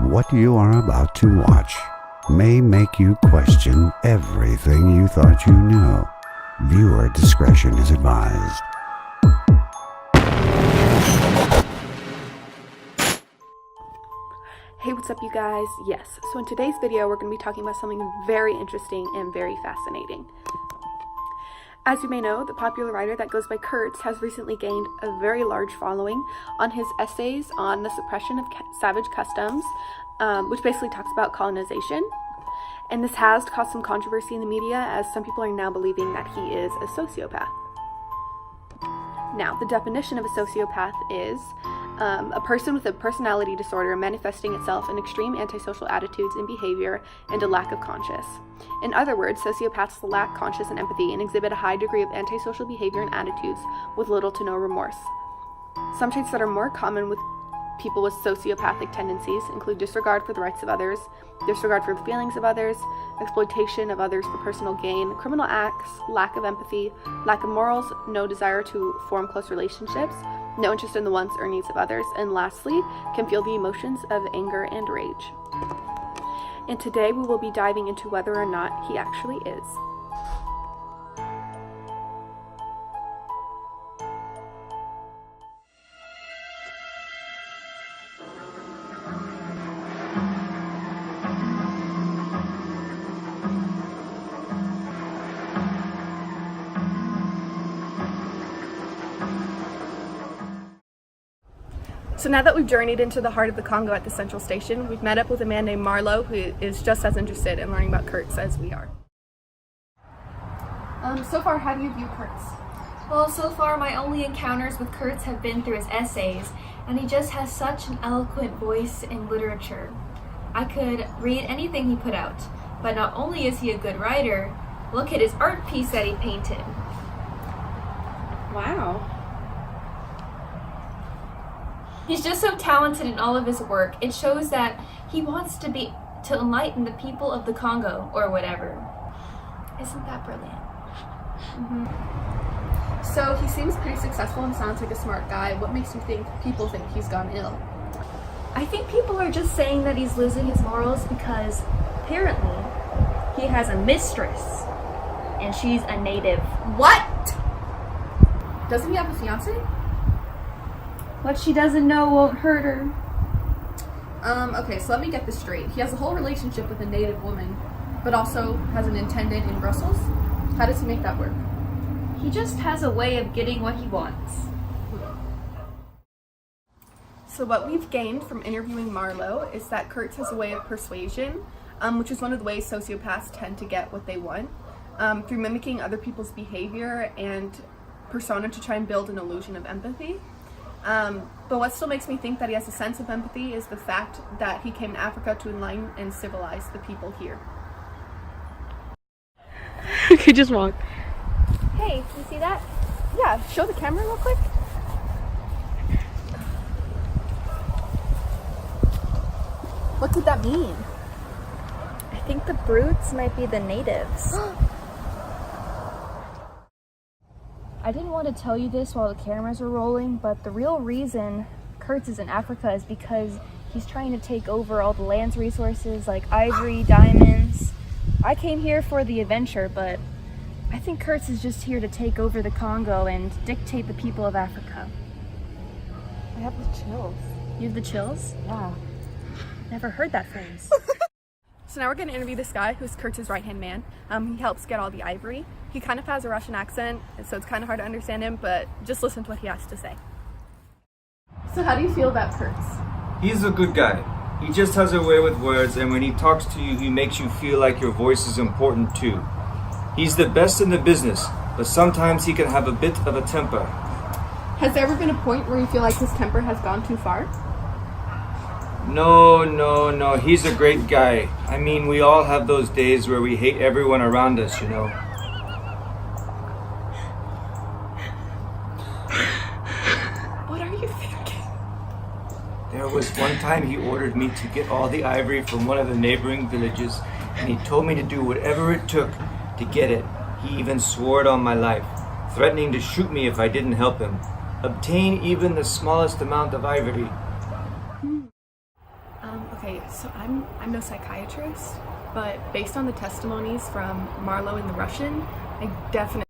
What you are about to watch may make you question everything you thought you knew. Viewer discretion is advised. Hey, what's up you guys? Yes, so in today's video we're going to be talking about something very interesting and very fascinating. As you may know, the popular writer that goes by Kurtz has recently gained a very large following on his essays on the suppression of savage customs, which basically talks about colonization. And this has caused some controversy in the media, as some people are now believing that he is a sociopath. Now, the definition of a sociopath is a person with a personality disorder manifesting itself in extreme antisocial attitudes and behavior and a lack of conscience. In other words, sociopaths lack conscience and empathy and exhibit a high degree of antisocial behavior and attitudes with little to no remorse. Some traits that are more common with people with sociopathic tendencies include disregard for the rights of others, disregard for the feelings of others, exploitation of others for personal gain, criminal acts, lack of empathy, lack of morals, no desire to form close relationships, no interest in the wants or needs of others, and lastly, can feel the emotions of anger and rage. And today we will be diving into whether or not he actually is. So now that we've journeyed into the heart of the Congo at the Central Station, we've met up with a man named Marlo who is just as interested in learning about Kurtz as we are. So far, how do you view Kurtz? Well, so far my only encounters with Kurtz have been through his essays, and he just has such an eloquent voice in literature. I could read anything he put out, but not only is he a good writer, look at his art piece that he painted. Wow. He's just so talented in all of his work. It shows that he wants to enlighten the people of the Congo, or whatever. Isn't that brilliant? Mm-hmm. So he seems pretty successful and sounds like a smart guy. What makes you think people think he's gone ill? I think people are just saying that he's losing his morals because apparently he has a mistress and she's a native. What? Doesn't he have a fiance? What she doesn't know won't hurt her. Okay, so let me get this straight. He has a whole relationship with a native woman, but also has an intendant in Brussels? How does he make that work? He just has a way of getting what he wants. So what we've gained from interviewing Marlo is that Kurtz has a way of persuasion, which is one of the ways sociopaths tend to get what they want, through mimicking other people's behavior and persona to try and build an illusion of empathy. But what still makes me think that he has a sense of empathy is the fact that he came to Africa to enlighten and civilize the people here. Okay, just walk. Hey, you see that? Yeah, show the camera real quick. What could that mean? I think the brutes might be the natives. I didn't want to tell you this while the cameras were rolling, but the real reason Kurtz is in Africa is because he's trying to take over all the land's resources like ivory, diamonds. I came here for the adventure, but I think Kurtz is just here to take over the Congo and dictate the people of Africa. I have the chills. You have the chills? Wow. Never heard that phrase. So now we're going to interview this guy who's Kurtz's right-hand man. He helps get all the ivory. He kind of has a Russian accent, so it's kind of hard to understand him, but just listen to what he has to say. So how do you feel about Kurtz? He's a good guy. He just has a way with words, and when he talks to you, he makes you feel like your voice is important too. He's the best in the business, but sometimes he can have a bit of a temper. Has there ever been a point where you feel like his temper has gone too far? No, he's a great guy. I mean, we all have those days where we hate everyone around us, you know. What are you thinking? There was one time he ordered me to get all the ivory from one of the neighboring villages, and he told me to do whatever it took to get it. He even swore it on my life, threatening to shoot me if I didn't help him. Obtain even the smallest amount of ivory. Okay, so I'm no psychiatrist, but based on the testimonies from Marlowe and the Russian, I definitely